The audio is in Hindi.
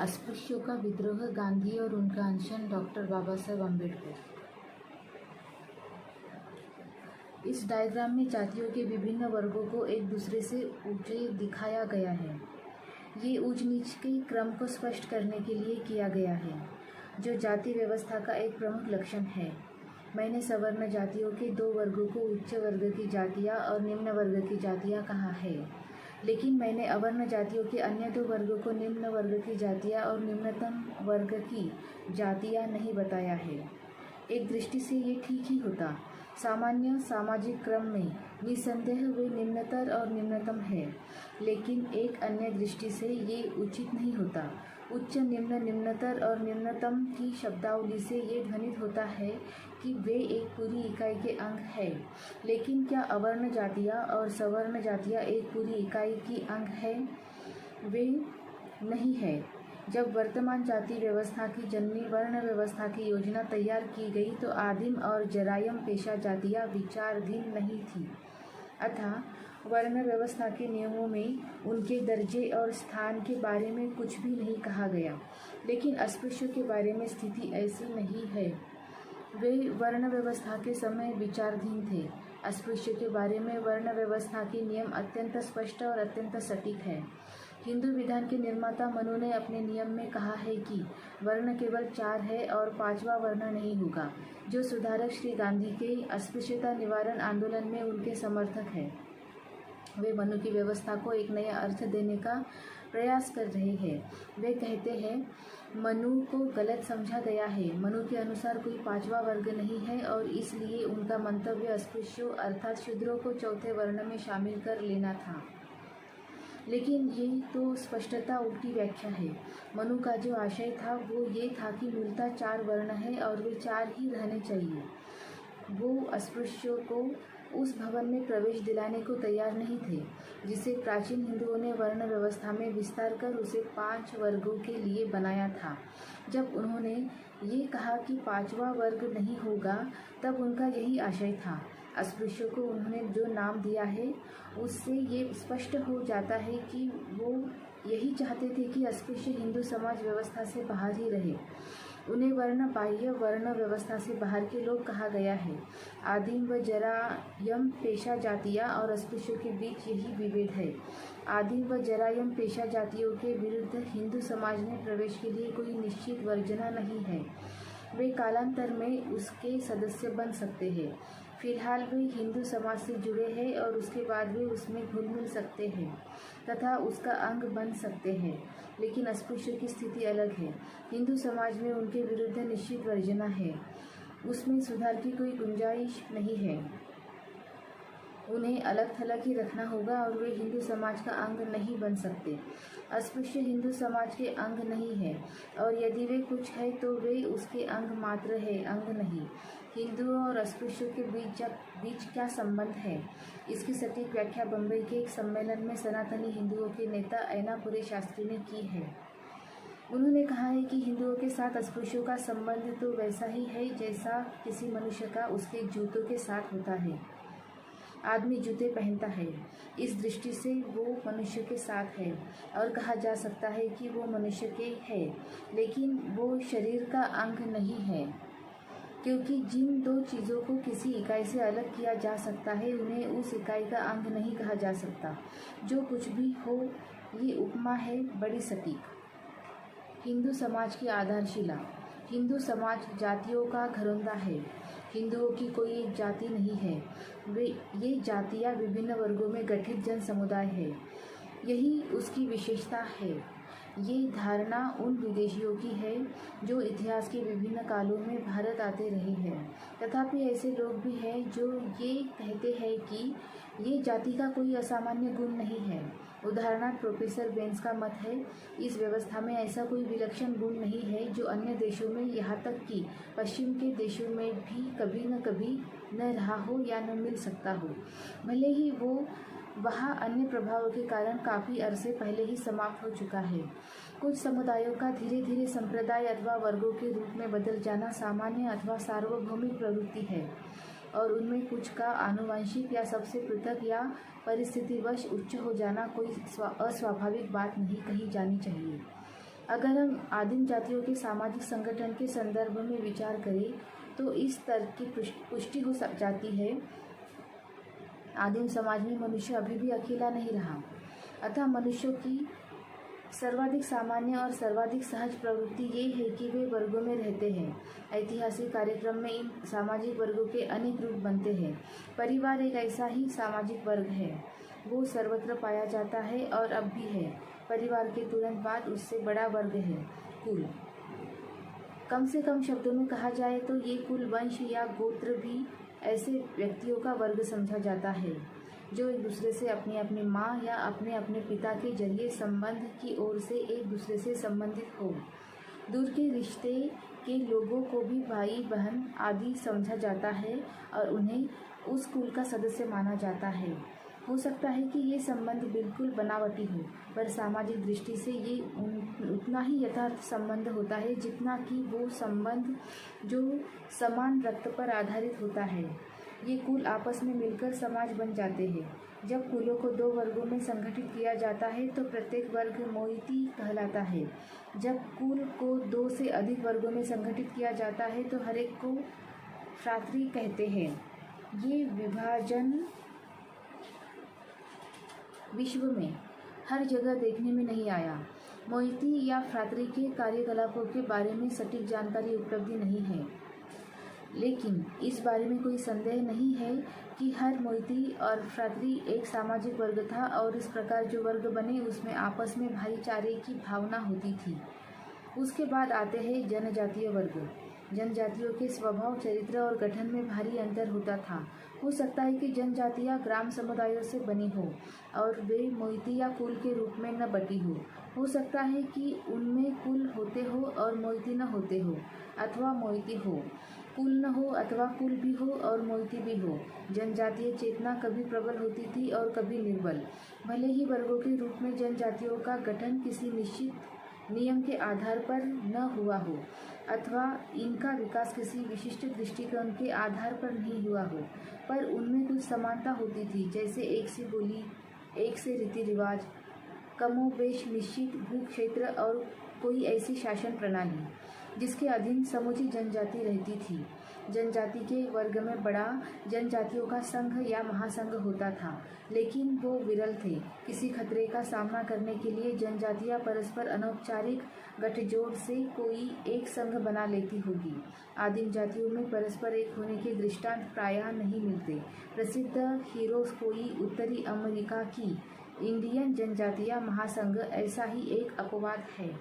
अस्पृश्यों का विद्रोह, गांधी और उनका अनशन, डॉक्टर बाबा साहेब अम्बेडकर। इस डायग्राम में जातियों के विभिन्न वर्गों को एक दूसरे से ऊंचे दिखाया गया है। ये ऊंच नीच के क्रम को स्पष्ट करने के लिए किया गया है, जो जाति व्यवस्था का एक प्रमुख लक्षण है। मैंने सवर्ण जातियों के दो वर्गों को उच्च वर्ग की जातियाँ और निम्न वर्ग की जातियाँ कहा है, लेकिन मैंने अवर्ण जातियों के अन्य दो वर्गों को निम्न वर्ग की जातियाँ और निम्नतम वर्ग की जातियाँ नहीं बताया है। एक दृष्टि से ये ठीक ही होता। सामान्य सामाजिक क्रम में निसंदेह वे निम्नतर और निम्नतम है, लेकिन एक अन्य दृष्टि से ये उचित नहीं होता। उच्च, निम्न, निम्नतर और निम्नतम की शब्दावली से ये ध्वनित होता है कि वे एक पूरी इकाई के अंग है, लेकिन क्या अवर्ण जातियाँ और सवर्ण जातियाँ एक पूरी इकाई की अंग है? वे नहीं है। जब वर्तमान जाति व्यवस्था की जननी वर्ण व्यवस्था की योजना तैयार की गई तो आदिम और जरायम पेशा जातियाँ विचाराधीन नहीं थी। अतः वर्ण व्यवस्था के नियमों में उनके दर्जे और स्थान के बारे में कुछ भी नहीं कहा गया, लेकिन अस्पृश्यों के बारे में स्थिति ऐसी नहीं है। वे वर्ण व्यवस्था के समय विचाराधीन थे। अस्पृश्य के बारे में वर्ण व्यवस्था के नियम अत्यंत स्पष्ट और अत्यंत सटीक है। हिंदू विधान के निर्माता मनु ने अपने नियम में कहा है कि वर्ण केवल 4 है और 5वां वर्ण नहीं होगा, जो सुधारक श्री गांधी के अस्पृश्यता निवारण आंदोलन में उनके समर्थक हैं। वे मनु की व्यवस्था को एक नया अर्थ देने का प्रयास कर रहे हैं। वे कहते हैं, मनु को गलत समझा गया है। मनु के अनुसार कोई 5वां वर्ग नहीं है और इसलिए उनका मंतव्य अस्पृश्यों अर्थात शूद्रों को चौथे वर्ण में शामिल कर लेना था। लेकिन ये तो स्पष्टता उल्टी व्याख्या है। मनु का जो आशय था वो ये था कि मूलतः 4 वर्ण है और वे 4 ही रहने चाहिए। वो अस्पृश्यों को उस भवन में प्रवेश दिलाने को तैयार नहीं थे, जिसे प्राचीन हिंदुओं ने वर्ण व्यवस्था में विस्तार कर उसे 5 वर्गों के लिए बनाया था। जब उन्होंने ये कहा कि 5वां वर्ग नहीं होगा, तब उनका यही आशय था। अस्पृश्यों को उन्होंने जो नाम दिया है, उससे ये स्पष्ट हो जाता है कि वो यही चाहते थे कि अस्पृश्य हिंदू समाज व्यवस्था से बाहर ही रहे। उन्हें वर्ण बाह्य वर्ण व्यवस्था से बाहर के लोग कहा गया है। आदिम व जरायम पेशा जातियाँ और अस्पृश्यों के बीच यही विभेद है। आदिम व जरायम पेशा जातियों के विरुद्ध हिंदू समाज में प्रवेश के लिए कोई निश्चित वर्जना नहीं है। वे कालांतर में उसके सदस्य बन सकते हैं। फिलहाल वे हिंदू समाज से जुड़े हैं और उसके बाद वे उसमें घुल मिल सकते हैं तथा उसका अंग बन सकते हैं। लेकिन अस्पृश्यों की स्थिति अलग है। हिंदू समाज में उनके विरुद्ध निश्चित वर्जना है। उसमें सुधार की कोई गुंजाइश नहीं है। उन्हें अलग थलग ही रखना होगा और वे हिंदू समाज का अंग नहीं बन सकते। अस्पृश्य हिंदू समाज के अंग नहीं है, और यदि वे कुछ है तो वे उसके अंग मात्र है, अंग नहीं। हिंदुओं और अस्पृश्यों के बीच क्या संबंध है? इसकी सटीक व्याख्या बम्बई के एक सम्मेलन में सनातनी हिंदुओं के नेता ऐनापुरे शास्त्री ने की है। उन्होंने कहा है कि हिंदुओं के साथ अस्पृश्यों का संबंध तो वैसा ही है जैसा किसी मनुष्य का उसके जूतों के साथ होता है। आदमी जूते पहनता है, इस दृष्टि से वो मनुष्य के साथ है और कहा जा सकता है कि वो मनुष्य के है, लेकिन वो शरीर का अंग नहीं है, क्योंकि जिन दो चीज़ों को किसी इकाई से अलग किया जा सकता है उन्हें उस इकाई का अंग नहीं कहा जा सकता। जो कुछ भी हो, ये उपमा है बड़ी सटीक। हिंदू समाज की आधारशिला। हिंदू समाज जातियों का घरौंदा है। हिंदुओं की कोई एक जाति नहीं है। ये जातियाँ विभिन्न वर्गों में गठित जन समुदाय है। यही उसकी विशेषता है। ये धारणा उन विदेशियों की है जो इतिहास के विभिन्न कालों में भारत आते रहे हैं। तथापि ऐसे लोग भी हैं जो ये कहते हैं कि ये जाति का कोई असामान्य गुण नहीं है। उदाहरणार्थ प्रोफेसर बेंस का मत है, इस व्यवस्था में ऐसा कोई विलक्षण गुण नहीं है जो अन्य देशों में, यहाँ तक कि पश्चिम के देशों में भी कभी न कभी न रहा हो या न मिल सकता हो, भले ही वो वहाँ अन्य प्रभावों के कारण काफ़ी अरसे पहले ही समाप्त हो चुका है। कुछ समुदायों का धीरे धीरे संप्रदाय अथवा वर्गों के रूप में बदल जाना सामान्य अथवा सार्वभौमिक प्रवृत्ति है, और उनमें कुछ का आनुवंशिक या सबसे पृथक या परिस्थितिवश उच्च हो जाना कोई अस्वाभाविक बात नहीं कही जानी चाहिए। अगर हम आदिम जातियों के सामाजिक संगठन के संदर्भ में विचार करें तो इस तर्क की पुष्टि हो जाती है। आदिम समाज में मनुष्य अभी भी अकेला नहीं रहा, अतः मनुष्यों की सर्वाधिक सामान्य और सर्वाधिक सहज प्रवृत्ति ये है कि वे वर्गों में रहते हैं। ऐतिहासिक कार्यक्रम में इन सामाजिक वर्गों के अनेक रूप बनते हैं। परिवार एक ऐसा ही सामाजिक वर्ग है, वो सर्वत्र पाया जाता है और अब भी है। परिवार के तुरंत बाद उससे बड़ा वर्ग है कुल। कम से कम शब्दों में कहा जाए तो ये कुल, वंश या गोत्र भी ऐसे व्यक्तियों का वर्ग समझा जाता है जो एक दूसरे से अपनी अपनी माँ या अपने अपने पिता के जरिए संबंध की ओर से एक दूसरे से संबंधित हो। दूर के रिश्ते के लोगों को भी भाई बहन आदि समझा जाता है और उन्हें उस कुल का सदस्य माना जाता है। हो सकता है कि ये संबंध बिल्कुल बनावटी हो, पर सामाजिक दृष्टि से ये उतना ही यथार्थ संबंध होता है जितना कि वो संबंध जो समान रक्त पर आधारित होता है। ये कुल आपस में मिलकर समाज बन जाते हैं। जब कुलों को दो वर्गों में संगठित किया जाता है तो प्रत्येक वर्ग मोइती कहलाता है। जब कुल को दो से अधिक वर्गों में संगठित किया जाता है तो हर एक को फ्रात्री कहते हैं। ये विभाजन विश्व में हर जगह देखने में नहीं आया। मोइती या फ्रात्री के कार्यकलापों के बारे में सटीक जानकारी उपलब्ध नहीं है, लेकिन इस बारे में कोई संदेह नहीं है कि हर मोइती और फ्रात्री एक सामाजिक वर्ग था और इस प्रकार जो वर्ग बने उसमें आपस में भाईचारे की भावना होती थी। उसके बाद आते हैं जनजातीय वर्ग। जनजातियों के स्वभाव, चरित्र और गठन में भारी अंतर होता था। हो सकता है कि जनजातियाँ ग्राम समुदायों से बनी हो और वे मोइती या कुल के रूप में न बटी हो सकता है कि उनमें कुल होते हो और मोइती न होते हो, अथवा मोइती हो, कुल न हो अथवा कुल भी हो और मोइती भी हो। जनजातीय चेतना कभी प्रबल होती थी और कभी निर्बल। भले ही वर्गों के रूप में जनजातियों का गठन किसी निश्चित नियम के आधार पर न हुआ हो अथवा इनका विकास किसी विशिष्ट दृष्टिकोण के आधार पर नहीं हुआ हो, पर उनमें कुछ समानता होती थी, जैसे एक सी बोली, एक से रीति रिवाज, कमोबेश निश्चित भू क्षेत्र और कोई ऐसी शासन प्रणाली जिसके अधीन समूची जनजाति रहती थी। जनजाति के वर्ग में बड़ा जनजातियों का संघ या महासंघ होता था, लेकिन वो विरल थे। किसी खतरे का सामना करने के लिए जनजातियां परस्पर अनौपचारिक गठजोड़ से कोई एक संघ बना लेती होगी। आदिम जातियों में परस्पर एक होने के दृष्टांत प्रायः नहीं मिलते। प्रसिद्ध हीरोज कोई उत्तरी अमेरिका की इंडियन जनजातियां महासंघ ऐसा ही एक अपवाद है।